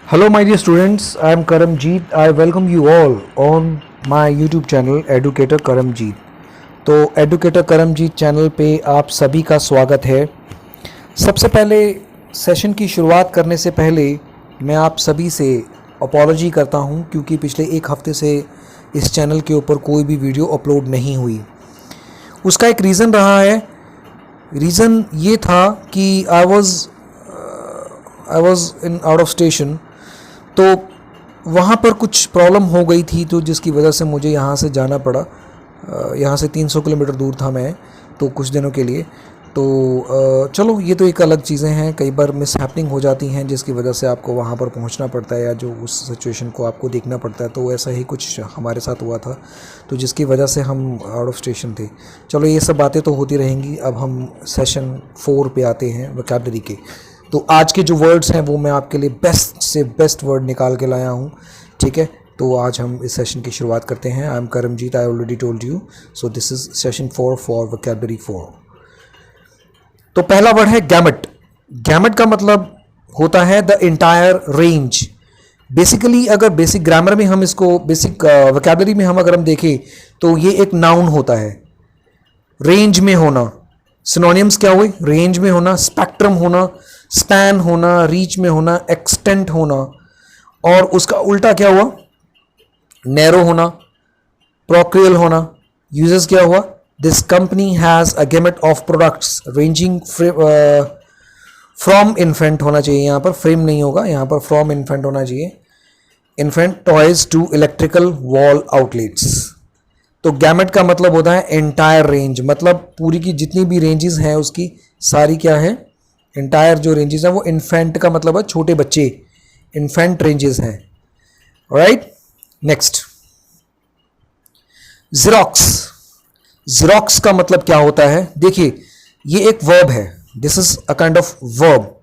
Hello, my dear students. I am Karamjeet. I welcome you all on my YouTube channel Educator Karamjeet. तो educator Karamjit channel पे आप सभी का स्वागत है। सबसे पहले सेशन की शुरुआत करने से पहले मैं आप सभी से अपॉलॉजी करता हूँ क्योंकि पिछले एक हफ्ते से इस चैनल के ऊपर कोई भी वीडियो अपलोड नहीं हुई। उसका एक रीज़न रहा है। रीज़न ये था कि I was in out of station, तो वहाँ पर कुछ प्रॉब्लम हो गई थी, तो जिसकी वजह से मुझे यहाँ से जाना पड़ा। यहाँ से 300 किलोमीटर दूर था मैं तो कुछ दिनों के लिए। तो चलो, ये तो एक अलग चीज़ें हैं, कई बार मिस हैपनिंग हो जाती हैं जिसकी वजह से आपको वहाँ पर पहुँचना पड़ता है या जो उस सिचुएशन को आपको देखना पड़ता है। तो ऐसा ही कुछ हमारे साथ हुआ था, तो जिसकी वजह से हम आउट ऑफ स्टेशन थे। चलो, ये सब बातें तो होती रहेंगी। अब हम सेशन 4 पे आते हैं, वोकैबुलरी के। तो आज के जो वर्ड्स हैं वो मैं आपके लिए बेस्ट से बेस्ट वर्ड निकाल के लाया हूँ, ठीक है। तो आज हम इस सेशन की शुरुआत करते हैं। I am Karamjeet, I already told you. So this is session 4 for vocabulary 4। तो पहला वर्ड है गैमेट। गैमेट का मतलब होता है द एंटायर रेंज। बेसिकली अगर बेसिक ग्रामर में हम इसको, बेसिक वोकैबुलरी में हम अगर हम देखें तो ये एक नाउन होता है। रेंज में होना, सिनोनिम्स क्या हुए? रेंज में होना, स्पेक्ट्रम होना, स्पैन होना, रीच में होना, एक्सटेंट होना, और उसका उल्टा क्या हुआ? नैरो होना, प्रोक्रियल होना। यूजेस क्या हुआ? This company has a gamete of products ranging from infant होना चाहिए, यहाँ पर फ्रेम नहीं होगा, यहाँ पर फ्रॉम इन्फेंट होना चाहिए। Infant toys to electrical wall outlets. तो गैमेट का मतलब होता है एंटायर रेंज, मतलब पूरी की जितनी भी रेंजेस हैं उसकी सारी क्या है? एंटायर जो रेंजेस हैं वो इन्फेंट का मतलब है छोटे बच्चे, इन्फेंट रेंजेस हैं। Right, next xerox. ज़ेरॉक्स का मतलब क्या होता है? देखिए, ये एक वर्ब है। This is a kind of verb.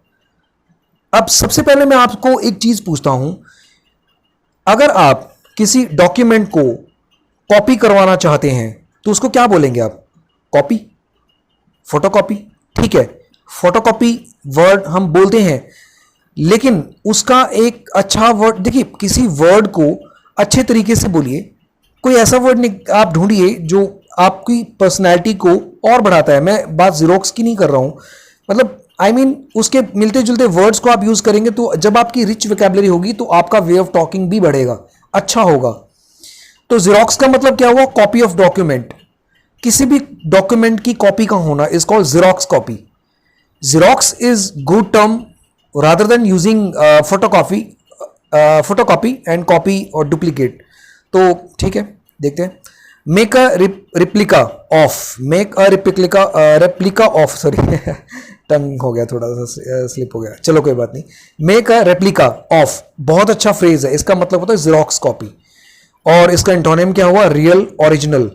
अब सबसे पहले मैं आपको एक चीज पूछता हूं, अगर आप किसी डॉक्यूमेंट को कॉपी करवाना चाहते हैं तो उसको क्या बोलेंगे आप? कॉपी, फोटोकॉपी, ठीक है। फोटोकॉपी वर्ड हम बोलते हैं, लेकिन उसका एक अच्छा वर्ड, देखिए, किसी वर्ड को अच्छे तरीके से बोलिए। कोई ऐसा वर्ड आप ढूंढिए जो आपकी पर्सनैलिटी को और बढ़ाता है। मैं बात ज़ेरॉक्स की नहीं कर रहा हूं, मतलब आई मीन उसके मिलते जुलते वर्ड्स को आप यूज करेंगे तो जब आपकी रिच वोकैबुलरी होगी तो आपका वे ऑफ टॉकिंग भी बढ़ेगा, अच्छा होगा। तो ज़ेरॉक्स का मतलब क्या हुआ? Copy of document. किसी भी डॉक्यूमेंट की कॉपी का होना is called xerox copy. Xerox is good term rather than using photocopy and copy or duplicate। तो ठीक है, देखते हैं। Make a replica of, make a replica of, sorry tongue हो गया, थोड़ा सा स्लिप हो गया, चलो कोई बात नहीं। Make a replica of बहुत अच्छा फ्रेज है, इसका मतलब होता है Xerox कॉपी। और इसका एंटोनिम क्या हुआ? Real, original.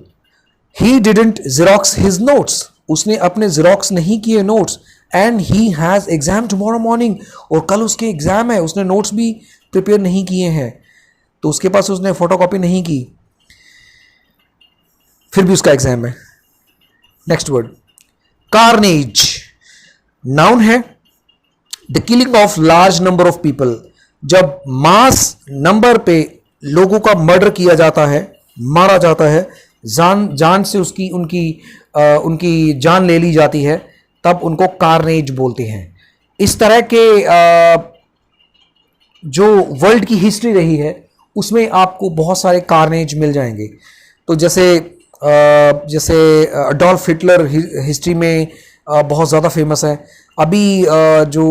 He didn't Xerox his notes, उसने अपने Xerox नहीं किए notes. And he has exam tomorrow morning, और कल उसके एग्जाम है, उसने नोट्स भी प्रिपेयर नहीं किए हैं, तो उसके पास उसने फोटोकॉपी नहीं की, फिर भी उसका एग्जाम है। Next word carnage. नाउन है the killing of large number of people. जब मास नंबर पे लोगों का मर्डर किया जाता है, मारा जाता है, जान से उनकी जान ले ली जाती है, तब उनको कार्नेज बोलते हैं। इस तरह के जो वर्ल्ड की हिस्ट्री रही है उसमें आपको बहुत सारे कार्नेज मिल जाएंगे। तो जैसे अडोल्फ हिटलर हिस्ट्री में बहुत ज़्यादा फेमस है। अभी जो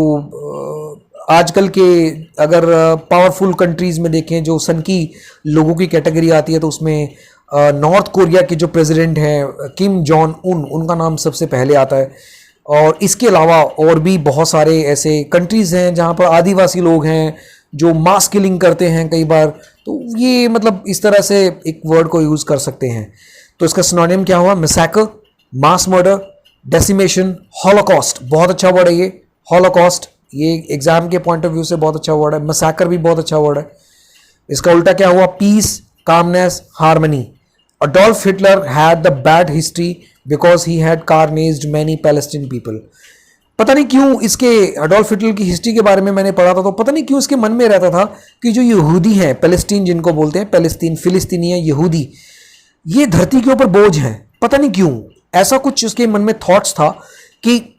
आजकल के अगर पावरफुल कंट्रीज़ में देखें, जो सन की लोगों की कैटेगरी आती है, तो उसमें नॉर्थ कोरिया के जो प्रेसिडेंट हैं किम जॉन उन, उनका नाम सबसे पहले आता है। और इसके अलावा और भी बहुत सारे ऐसे कंट्रीज़ हैं जहाँ पर आदिवासी लोग हैं जो मास किलिंग करते हैं कई बार। तो ये मतलब इस तरह से एक वर्ड को यूज़ कर सकते हैं। तो इसका सिनोनिम क्या हुआ? Massacre, mass murder, decimation, Holocaust. बहुत अच्छा वर्ड है ये, हॉलोकॉस्ट। ये एग्जाम के पॉइंट ऑफ व्यू से बहुत अच्छा वर्ड है। मैसेकर भी बहुत अच्छा वर्ड है। इसका उल्टा क्या हुआ? Peace, calmness, harmony. Adolf Hitler had the bad history because he had carnaged many Palestinian people। पता नहीं क्यों इसके अडोल्फ हिटलर की हिस्ट्री के बारे में मैंने पढ़ा था, तो पता नहीं क्यों इसके मन में रहता था कि जो यहूदी हैं, पैलेस्टीन जिनको बोलते हैं, पैलेस्तीन, फिलिस्तीनी है, यहूदी, ये धरती के ऊपर बोझ हैं। पता नहीं क्यों ऐसा कुछ उसके मन में थॉट्स था कि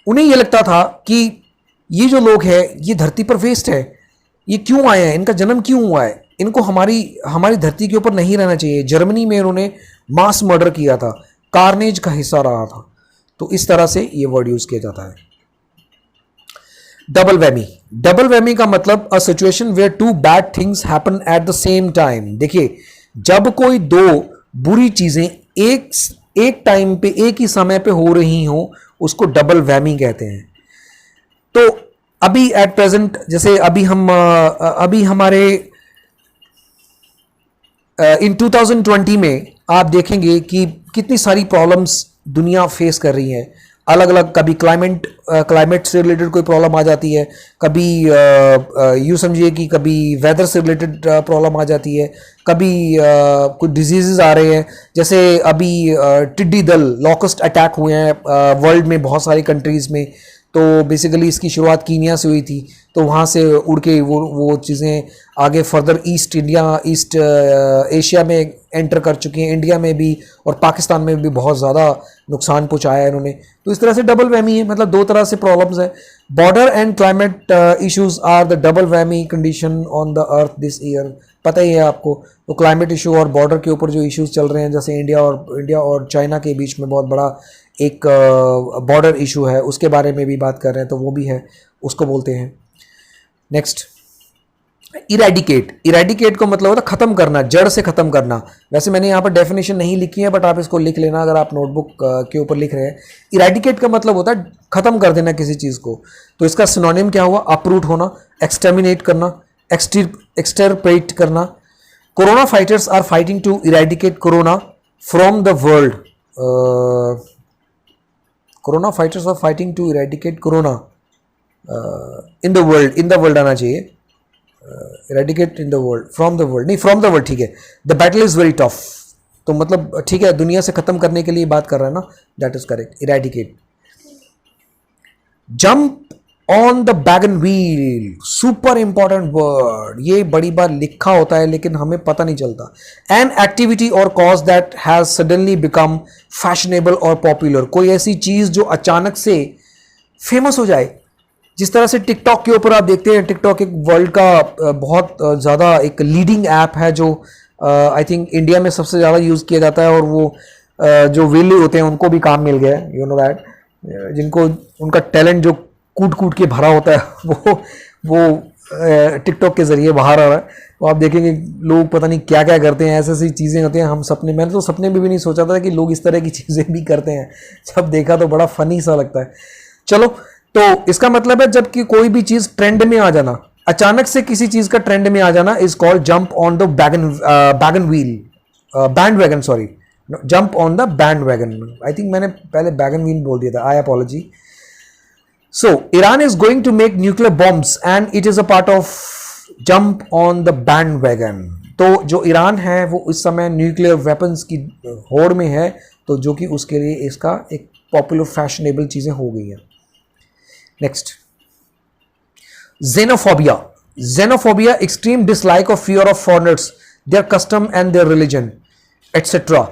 उन्हें ये लगता था कि ये जो लोग हैं ये धरती पर वेस्ट है, ये क्यों आए हैं, इनका जन्म क्यों हुआ है, इनको हमारी धरती के ऊपर नहीं रहना चाहिए। जर्मनी में इन्होंने मास मर्डर किया था, कार्नेज का हिस्सा रहा था। तो इस तरह से ये वर्ड यूज किया जाता है। डबल वैमी, डबल वैमी का मतलब a situation where two bad things happen at the same time. देखिए, जब कोई दो बुरी चीजें एक टाइम पे, एक ही समय पे हो रही हो, उसको डबल वैमी कहते हैं। तो अभी एट प्रेजेंट, जैसे अभी हमारे इन 2020 में आप देखेंगे कि कितनी सारी प्रॉब्लम्स दुनिया फेस कर रही है अलग अलग। कभी क्लाइमेट से रिलेटेड कोई प्रॉब्लम आ जाती है, कभी यूँ समझिए कि कभी वेदर से रिलेटेड प्रॉब्लम आ जाती है, कभी कुछ डिजीजेज आ रहे हैं। जैसे अभी टिड्डी दल, लॉकस्ट अटैक हुए हैं वर्ल्ड में बहुत सारी कंट्रीज़ में। तो बेसिकली इसकी शुरुआत कीनिया से हुई थी, तो वहाँ से उड़ के वो चीज़ें आगे फर्दर ईस्ट एशिया में एंटर कर चुकी हैं, इंडिया में भी और पाकिस्तान में भी बहुत ज़्यादा नुकसान पहुँचाया है इन्होंने। तो इस तरह से डबल वैमी है, मतलब दो तरह से प्रॉब्लम्स है। Border and climate issues are the double whammy condition on the earth this year. पता ही है आपको, तो क्लाइमेट इशू और बॉर्डर के ऊपर जो इश्यूज चल रहे हैं, जैसे इंडिया और चाइना के बीच में बहुत बड़ा एक बॉर्डर इशू है, उसके बारे में भी बात कर रहे हैं, तो वो भी है, उसको बोलते हैं। Next, eradicate. इरेडिकेट को मतलब होता है खत्म करना, जड़ से खत्म करना। वैसे मैंने यहाँ पर डेफिनेशन नहीं लिखी है, बट आप इसको लिख लेना अगर आप नोटबुक के ऊपर लिख रहे हैं। इरेडिकेट का मतलब होता है खत्म कर देना किसी चीज़ को। तो इसका सिनोनिम क्या हुआ? अपरूट होना, एक्सटर्मिनेट करना, एक्सटरपेट करना। Corona fighters are fighting to eradicate corona from the world. Corona fighters are fighting to eradicate corona in the world आना चाहिए। Eradicate in the world, from the world नहीं, from the world ठीक है। The battle is very tough, तो मतलब ठीक है, दुनिया से खत्म करने के लिए बात कर रहा है ना, that is correct, eradicate. Jump on the बैगन व्हील, सुपर इंपॉर्टेंट वर्ड, ये बड़ी बार लिखा होता है लेकिन हमें पता नहीं चलता। एन एक्टिविटी और cause that has suddenly become fashionable और पॉपुलर, कोई ऐसी चीज जो अचानक से फेमस हो जाए। जिस तरह से टिकटॉक के ऊपर आप देखते हैं, टिकटॉक एक वर्ल्ड का बहुत ज़्यादा एक लीडिंग ऐप है, जो आई थिंक इंडिया में सबसे ज़्यादा यूज़ किया जाता है। और वो जो वेले होते हैं उनको भी काम मिल गया है, यू नो दैट, जिनको उनका टैलेंट जो कूट कूट के भरा होता है वो टिकटॉक के ज़रिए बाहर आ रहा है। तो आप देखेंगे लोग पता नहीं क्या क्या करते हैं, ऐसी ऐसी चीज़ें होती हैं। मैंने तो सपने में भी नहीं सोचा था कि लोग इस तरह की चीज़ें भी करते हैं। जब देखा तो बड़ा फनी सा लगता है। चलो, तो इसका मतलब है जब कि कोई भी चीज़ ट्रेंड में आ जाना, अचानक से किसी चीज़ का ट्रेंड में आ जाना, is called jump on the band wagon, sorry, jump on the band wagon. I think मैंने पहले बैगन व्हील बोल दिया था, आई apology. So Iran is going to make nuclear bombs and it is a part of jump on the bandwagon. तो जो Iran है वो इस समय न्यूक्लियर वेपन्स की होड़ में है, तो जो कि उसके लिए इसका एक पॉपुलर फैशनेबल चीज़ें हो गई हैं। Next, xenophobia. Xenophobia, extreme dislike or fear of foreigners, their custom and their religion, etc.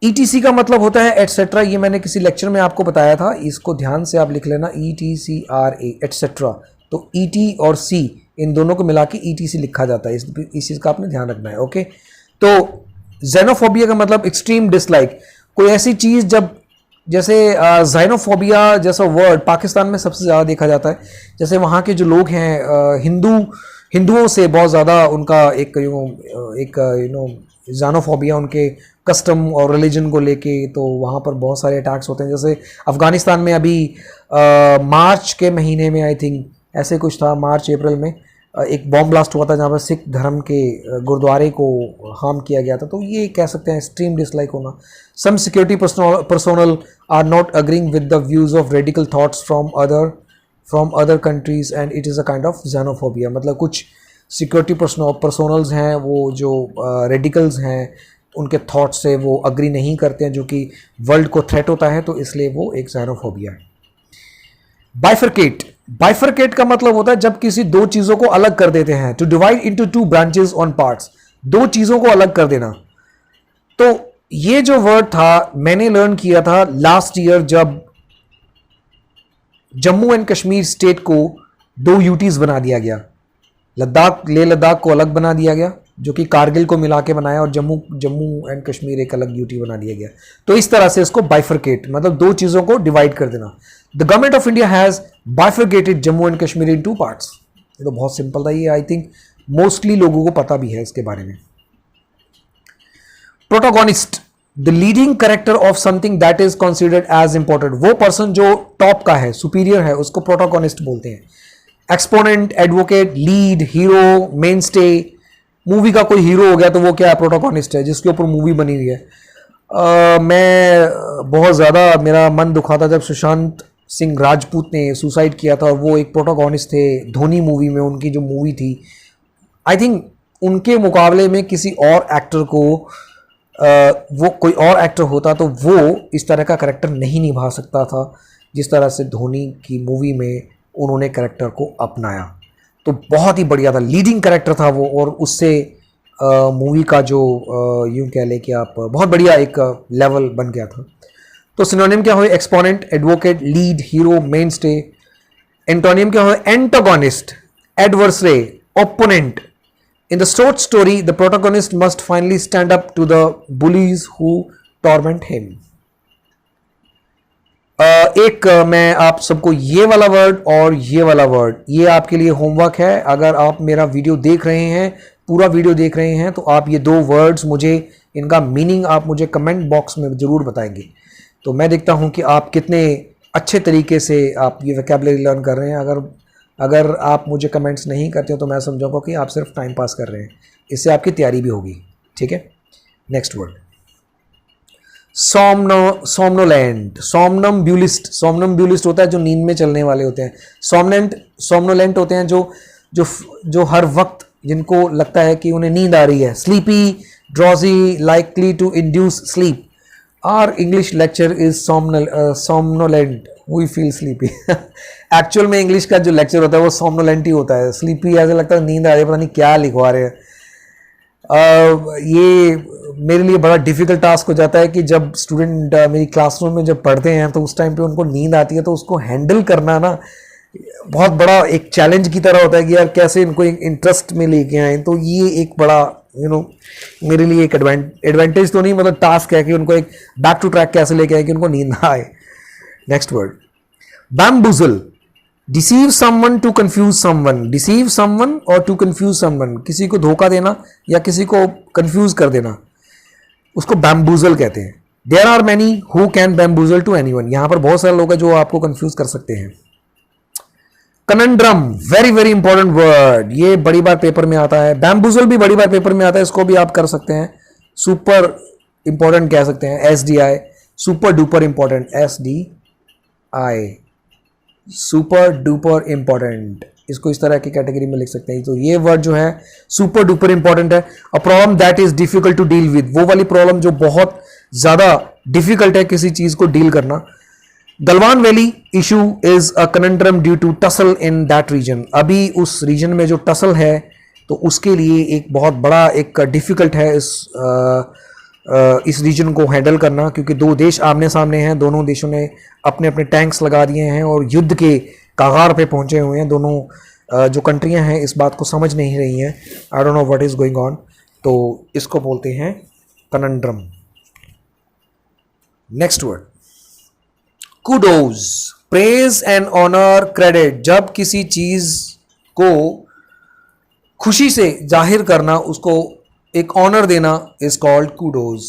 ETC का मतलब होता है एटसेट्रा। ये मैंने किसी लेक्चर में आपको बताया था, इसको ध्यान से आप लिख लेना, ETCRA, एटसेट्रा। तो ET और C इन दोनों को मिला के ETC लिखा जाता है, इस चीज़ का आपने ध्यान रखना है। ओके, तो जेनोफोबिया का मतलब एक्सट्रीम डिसलाइक, कोई ऐसी चीज़ जब, जैसे जाइनोफोबिया जैसा वर्ड पाकिस्तान में सबसे ज़्यादा देखा जाता है। जैसे वहाँ के जो लोग हैं हिंदुओं से बहुत ज़्यादा उनका एक जाइनोफोबिया, उनके कस्टम और रिलीजन को लेके, तो वहाँ पर बहुत सारे अटैक्स होते हैं। जैसे अफ़गानिस्तान में अभी मार्च के महीने में आई थिंक ऐसे कुछ था, मार्च अप्रैल में एक बॉम्ब ब्लास्ट हुआ था जहाँ पर सिख धर्म के गुरुद्वारे को हार्म किया गया था। तो ये कह सकते हैं एक्सट्रीम डिसलाइक होना। Some security personnel are not agreeing with the views of radical thoughts from other countries and it is a kind of xenophobia। मतलब कुछ सिक्योरिटी पर्सोनल्स हैं, वो जो रेडिकल्स हैं, उनके थॉट्स से वो अग्री नहीं करते हैं, जो कि वर्ल्ड को थ्रेट होता है, तो इसलिए वो एक xenophobia है। बाइफरकेट, बाइफरकेट का मतलब होता है जब किसी दो चीजों को अलग कर देते हैं, to divide into two branches on parts, दो चीजों को अलग कर देना। तो ये जो वर्ड था मैंने लर्न किया था लास्ट ईयर, जब जम्मू एंड कश्मीर स्टेट को दो यूटीज बना दिया गया। लद्दाख, लेह लद्दाख को अलग बना दिया गया, जो कि कारगिल को मिला के बनाया, और जम्मू एंड कश्मीर एक अलग यूटी बना दिया गया। तो इस तरह से इसको बाइफरकेट, मतलब दो चीजों को डिवाइड कर देना। The government of India has bifurcated Jammu and Kashmir in two parts. ये तो बहुत सिंपल था, ये आई थिंक मोस्टली लोगों को पता भी है इसके बारे में। Protagonist, the leading character of something that is considered as important. वो पर्सन जो टॉप का है, सुपीरियर है, उसको प्रोटोगोनिस्ट बोलते हैं। Exponent, advocate, lead, hero, mainstay. Movie का कोई हीरो हो गया तो वो क्या है, प्रोटोगोनिस्ट है, जिसके ऊपर मूवी बनी हुई है। मैं बहुत ज़्यादा मेरा मन दुखा था जब सुशांत सिंह राजपूत ने सुसाइड किया था, और वो एक प्रोटोगोनिस्ट थे धोनी मूवी में। उनकी जो मूवी थी, आई थिंक उनके मुकाबले में किसी और एक्टर को वो कोई और एक्टर होता तो वो इस तरह का करैक्टर नहीं निभा सकता था जिस तरह से धोनी की मूवी में उन्होंने करैक्टर को अपनाया। तो बहुत ही बढ़िया था, लीडिंग करैक्टर था वो, और उससे मूवी का जो यूं कह ले कि आप बहुत बढ़िया एक लेवल बन गया था। तो सिनोनिम क्या हुए, exponent, advocate, lead, hero, main stay. Antonym क्या हुए, antagonist, adversary, opponent. In the short story, the protagonist must finally stand up to the bullies who torment him. मैं आप सबको ये वाला वर्ड और ये वाला वर्ड, ये आपके लिए होमवर्क है। अगर आप मेरा वीडियो देख रहे हैं, पूरा वीडियो देख रहे हैं, तो आप ये दो वर्ड्स मुझे, इनका मीनिंग आप मुझे कमेंट बॉक्स में ज़रूर बताएंगे। तो मैं देखता हूँ कि आप कितने अच्छे तरीके से आप ये वोकैबुलरी लर्न कर रहे हैं। अगर आप मुझे कमेंट्स नहीं करते हो तो मैं समझूंगा कि आप सिर्फ टाइम पास कर रहे हैं, इससे आपकी तैयारी भी होगी। ठीक है, नेक्स्ट वर्ड, सोमनोलेंट, सोमनम्ब्यूलिस्ट। सोमनम्ब्यूलिस्ट होता है जो नींद में चलने वाले होते हैं। सोमनोलेंट होते हैं जो हर वक्त जिनको लगता है कि उन्हें नींद आ रही है। Sleepy, drowsy, likely to induce sleep. Our English lecture is somnolent, we feel sleepy. Actual में इंग्लिश का जो लेक्चर होता है वो सोमनोलेंट ही होता है। स्लीपी ऐसा लगता है नींद आ रही है, पता नहीं क्या लिखवा रहे हैं। ये मेरे लिए बड़ा डिफिकल्ट टास्क हो जाता है कि जब स्टूडेंट मेरी क्लासरूम में जब पढ़ते हैं तो उस टाइम पे उनको नींद आती है, तो उसको हैंडल करना ना बहुत बड़ा एक चैलेंज की तरह होता है कि यार कैसे इनको एक इंटरेस्ट में लेके आए। तो ये एक बड़ा मेरे लिए एक एडवांटेज तो नहीं, मतलब टास्क है कि उनको एक बैक टू ट्रैक कैसे लेके आए कि उनको नींद ना आए। Next word, bamboozle, deceive someone to confuse someone. Deceive someone और टू कंफ्यूज समवन, किसी को धोखा देना या किसी को कंफ्यूज कर देना, उसको बैम्बूजल कहते हैं। There are many who can bamboozle to anyone. यहां पर बहुत सारे लोग हैं जो आपको कंफ्यूज कर सकते हैं। Conundrum, very very important word, ये बड़ी बार पेपर में आता है। बैम्बूजल भी बड़ी बार पेपर में आता है, इसको भी आप कर सकते हैं। सुपर इंपॉर्टेंट कह सकते हैं, SDI, super duper important, SDI, super duper important, इसको इस तरह की कैटेगरी में लिख सकते हैं। तो ये वर्ड जो है सुपर डुपर इंपॉर्टेंट है। A problem that is difficult to deal with, वो वाली प्रॉब्लम जो बहुत ज्यादा डिफिकल्ट है किसी चीज को डील करना। Galwan valley issue is a conundrum due to tussle in that region. अभी उस रीजन में जो टसल है तो उसके लिए एक बहुत बड़ा एक डिफिकल्ट है इस रीजन को हैंडल करना, क्योंकि दो देश आमने सामने हैं, दोनों देशों ने अपने अपने टैंक्स लगा दिए हैं और युद्ध के कगार पे पहुंचे हुए हैं। दोनों जो कंट्रियां हैं इस बात को समझ नहीं रही हैं, I don't know what is going on. तो इसको बोलते हैं conundrum. Next word, kudos, praise and honour, credit. जब किसी चीज को खुशी से जाहिर करना, उसको एक ऑनर देना, is called kudos.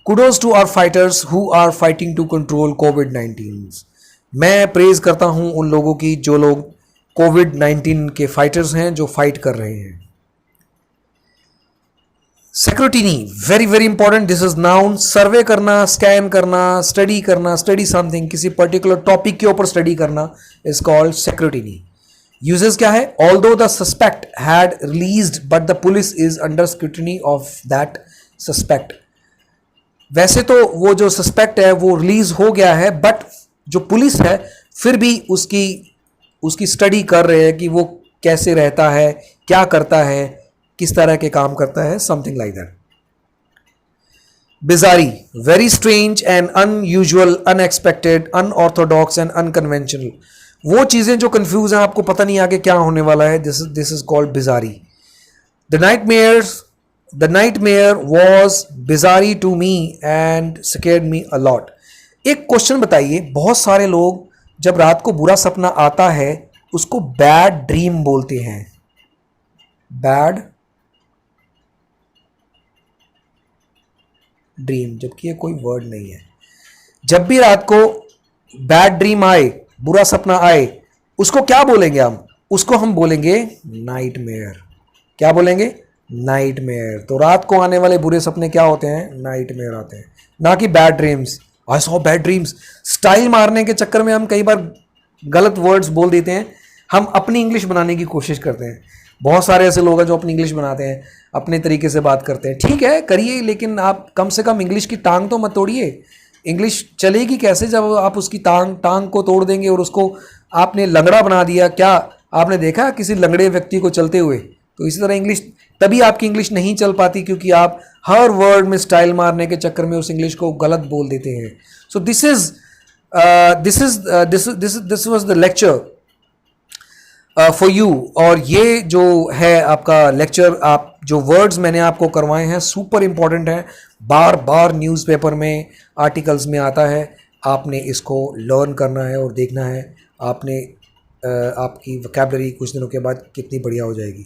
Kudos to our fighters who are fighting to control कोविड-19। मैं प्रेज करता हूं उन लोगों की जो लोग कोविड-19 के फाइटर्स हैं, जो फाइट कर रहे हैं। Scrutiny, very very important, this is known. Survey करना, स्कैन करना, स्टडी समथिंग, किसी पर्टिकुलर टॉपिक के ऊपर स्टडी करना, इज कॉल्ड सेक्रोटिनी। यूजेस क्या है, although the suspect had released but the police is under scrutiny of that suspect. वैसे तो वो जो सस्पेक्ट है वो रिलीज हो गया है, बट जो पुलिस है फिर भी उसकी स्टडी कर रहे हैं कि वो कैसे रहता है, क्या करता है, किस तरह के काम करता है, something like that. Bizarre, very strange and unusual, unexpected, unorthodox and unconventional. वो चीजें जो कंफ्यूज हैं, आपको पता नहीं आगे क्या होने वाला है. This is called bizarre. The nightmare was bizarre to me and scared me a lot. एक क्वेश्चन बताइए, बहुत सारे लोग जब रात को बुरा सपना आता है उसको बैड ड्रीम बोलते हैं. बैड ड्रीम, जबकि ये कोई वर्ड नहीं है. जब भी रात को बैड ड्रीम आए, बुरा सपना आए, उसको क्या बोलेंगे हम? उसको हम बोलेंगे नाइटमेयर. क्या बोलेंगे? नाइटमेयर. तो रात को आने वाले बुरे सपने क्या होते हैं? नाइटमेयर आते हैं, ना कि bad dreams. I saw bad dreams. Style मारने के चक्कर में हम कई बार गलत वर्ड्स बोल देते हैं. हम अपनी इंग्लिश बनाने की कोशिश करते हैं. बहुत सारे ऐसे लोग हैं जो अपनी इंग्लिश बनाते हैं, अपने तरीके से बात करते हैं. ठीक है, करिए, लेकिन आप कम से कम इंग्लिश की टांग तो मत तोड़िए. इंग्लिश चलेगी कैसे जब आप उसकी टांग को तोड़ देंगे और उसको आपने लंगड़ा बना दिया. क्या आपने देखा किसी लंगड़े व्यक्ति को चलते हुए? तो इसी तरह इंग्लिश, तभी आपकी इंग्लिश नहीं चल पाती, क्योंकि आप हर वर्ड में स्टाइल मारने के चक्कर में उस इंग्लिश को गलत बोल देते हैं. So this was the lecture for you. और ये जो है आपका लेक्चर, आप जो वर्ड्स मैंने आपको करवाए हैं सुपर इंपॉर्टेंट हैं. बार बार न्यूज़पेपर में, आर्टिकल्स में आता है. आपने इसको लर्न करना है और देखना है. आपकी वोकैबुलरी कुछ दिनों के बाद कितनी बढ़िया हो जाएगी.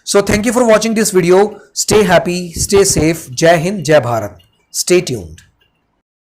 So thank you for watching this video. Stay happy, stay safe. जय हिंद, जय भारत. Stay tuned.